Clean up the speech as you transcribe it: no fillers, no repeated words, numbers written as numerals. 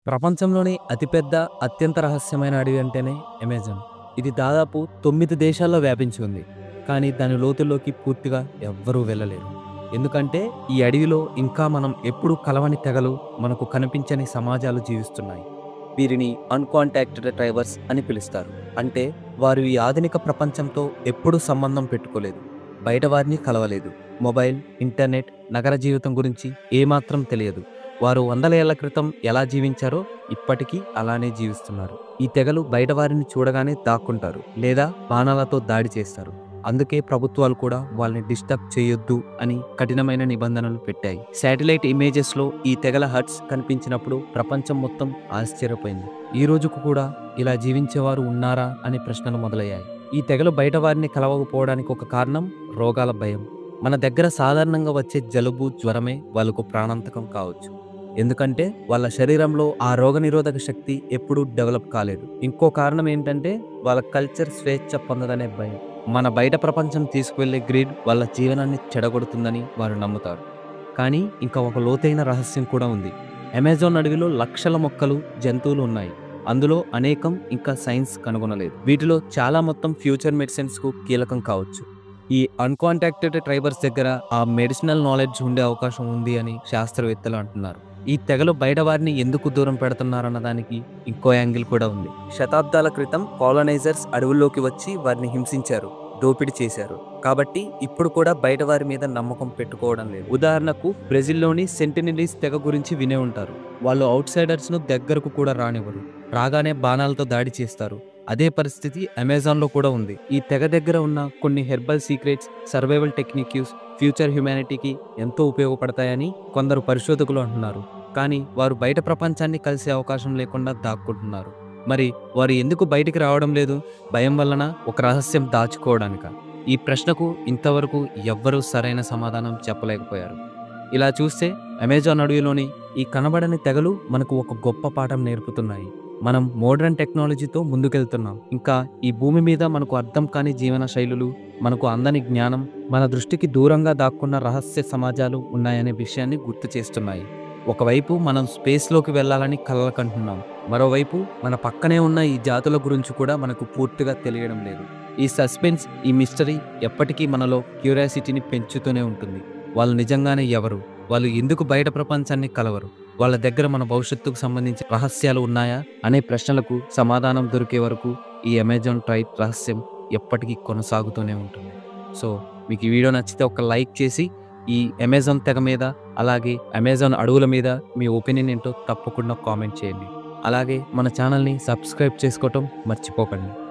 ప్రపంచంలోనే అతిపెద్ద, అత్యంత రహస్యమైన అడవి అంటేనే అమెజాన్. ఇది దాదాపు 9 దేశాల్లో వ్యాపించి ఉంది. కానీ దాని లోతుల్లోకి పూర్తిగా ఎవ్వరూ వెళ్ళలేరు. ఎందుకంటే ఈ అడవిలో ఇంకా మనం ఎప్పుడూ కలవని తెగలు, మనకు కనిపించని సమాజాలు జీవిస్తున్నాయి. వీరిని అన్‌కాంటాక్టెడ్ ట్రైబర్స్ అని పిలుస్తారు. అంటే వారు ఈ ఆధునిక ప్రపంచంతో ఎప్పుడూ సంబంధం పెట్టుకోలేదు. బయట వారిని కలవలేదు. మొబైల్, ఇంటర్నెట్, నగర జీవితం గురించి ఏమాత్రం తెలియదు. వారు వందల ఏళ్ల క్రితం ఎలా జీవించారో ఇప్పటికీ అలానే జీవిస్తున్నారు. ఈ తెగలు బయట వారిని చూడగానే దాక్కుంటారు లేదా బాణాలతో దాడి చేస్తారు. అందుకే ప్రభుత్వాలు కూడా వాళ్ళని డిస్టర్బ్ చేయొద్దు అని కఠినమైన నిబంధనలు పెట్టాయి. శాటిలైట్ ఇమేజెస్లో ఈ తెగల హట్స్ కనిపించినప్పుడు ప్రపంచం మొత్తం ఆశ్చర్యపోయింది. ఈ రోజుకు కూడా ఇలా జీవించేవారు ఉన్నారా అనే ప్రశ్నలు మొదలయ్యాయి. ఈ తెగలు బయట వారిని కలవకపోవడానికి ఒక కారణం రోగాల భయం. మన దగ్గర సాధారణంగా వచ్చే జలుబు, జ్వరమే వాళ్ళకు ప్రాణాంతకం కావచ్చు. ఎందుకంటే వాళ్ళ శరీరంలో ఆ రోగనిరోధక శక్తి ఎప్పుడూ డెవలప్ కాలేదు. ఇంకో కారణం ఏంటంటే వాళ్ళ కల్చర్ స్వేచ్ఛ పొందదనే భయం. మన బయట ప్రపంచం తీసుకువెళ్లే గ్రిడ్ వాళ్ళ జీవనాన్ని చెడగొడుతుందని వారు నమ్ముతారు. కానీ ఇంకా ఒక లోతైన రహస్యం కూడా ఉంది. అమెజాన్ అడవిలో లక్షల మొక్కలు, జంతువులు ఉన్నాయి. అందులో అనేకం ఇంకా సైన్స్ కనుగొనలేదు. వీటిలో చాలా మొత్తం ఫ్యూచర్ మెడిసిన్స్ కు కీలకం కావచ్చు. ఈ అన్‌కాంటాక్టెడ్ ట్రైబర్స్ దగ్గర ఆ మెడిసినల్ నాలెడ్జ్ ఉండే అవకాశం ఉంది అని శాస్త్రవేత్తలు అంటున్నారు. ఈ తెగలు బయట వారిని ఎందుకు దూరం పెడుతున్నారన్న దానికి ఇంకో యాంగిల్ కూడా ఉంది. శతాబ్దాల క్రితం కాలనైజర్స్ అడవుల్లోకి వచ్చి వారిని హింసించారు, దోపిడీ చేశారు. కాబట్టి ఇప్పుడు కూడా బయట వారి మీద నమ్మకం పెట్టుకోవడం లేదు. ఉదాహరణకు బ్రెజిల్లోని సెంటినెలీస్ తెగ గురించి వినే ఉంటారు. వాళ్ళు అవుట్ సైడర్స్ ను దగ్గరకు కూడా రానివ్వరు. రాగానే బాణాలతో దాడి చేస్తారు. అదే పరిస్థితి అమెజాన్లో కూడా ఉంది. ఈ తెగ దగ్గర ఉన్న కొన్ని herbal secrets, survival techniques future హ్యుమానిటీకి ఎంతో ఉపయోగపడతాయని కొందరు పరిశోధకులు అంటున్నారు. కానీ వారు బయట ప్రపంచాన్ని కలిసే అవకాశం లేకుండా దాక్కుంటున్నారు. మరి వారు ఎందుకు బయటికి రావడం లేదు? భయం వలన, ఒక రహస్యం దాచుకోవడానిక? ఈ ప్రశ్నకు ఇంతవరకు ఎవ్వరూ సరైన సమాధానం చెప్పలేకపోయారు. ఇలా చూస్తే అమెజాన్ అడవిలోని ఈ కనబడని తెగలు మనకు ఒక గొప్ప పాఠం నేర్పుతున్నాయి. మనం మోడర్న్ టెక్నాలజీతో ముందుకెళ్తున్నాం. ఇంకా ఈ భూమి మీద మనకు అర్థం కాని జీవన శైలులు, మనకు అందని జ్ఞానం, మన దృష్టికి దూరంగా దాక్కున్న రహస్య సమాజాలు ఉన్నాయనే విషయాన్ని గుర్తు చేస్తున్నాయి. ఒకవైపు మనం స్పేస్లోకి వెళ్ళాలని కలలు కంటున్నాం. మరోవైపు మన పక్కనే ఉన్న ఈ జాతుల గురించి కూడా మనకు పూర్తిగా తెలియడం లేదు. ఈ సస్పెన్స్, ఈ మిస్టరీ ఎప్పటికీ మనలో క్యూరియాసిటీని పెంచుతూనే ఉంటుంది. వాళ్ళు నిజంగానే ఎవరు? వాళ్ళు ఎందుకు బయట ప్రపంచాన్ని కలవరు? వాళ్ళ దగ్గర మన భవిష్యత్తుకు సంబంధించిన రహస్యాలు ఉన్నాయా అనే ప్రశ్నలకు సమాధానం దొరికే వరకు ఈ అమెజాన్ ట్రైబ్ రహస్యం ఎప్పటికీ కొనసాగుతూనే ఉంటుంది. సో మీకు ఈ వీడియో నచ్చితే ఒక లైక్ చేసి ఈ అమెజాన్ తెగ మీద, అలాగే అమెజాన్ అడవుల మీద మీ ఒపీనియన్ ఏంటో తప్పకుండా కామెంట్ చేయండి. అలాగే మన ఛానల్ని సబ్స్క్రైబ్ చేసుకోవటం మర్చిపోకండి.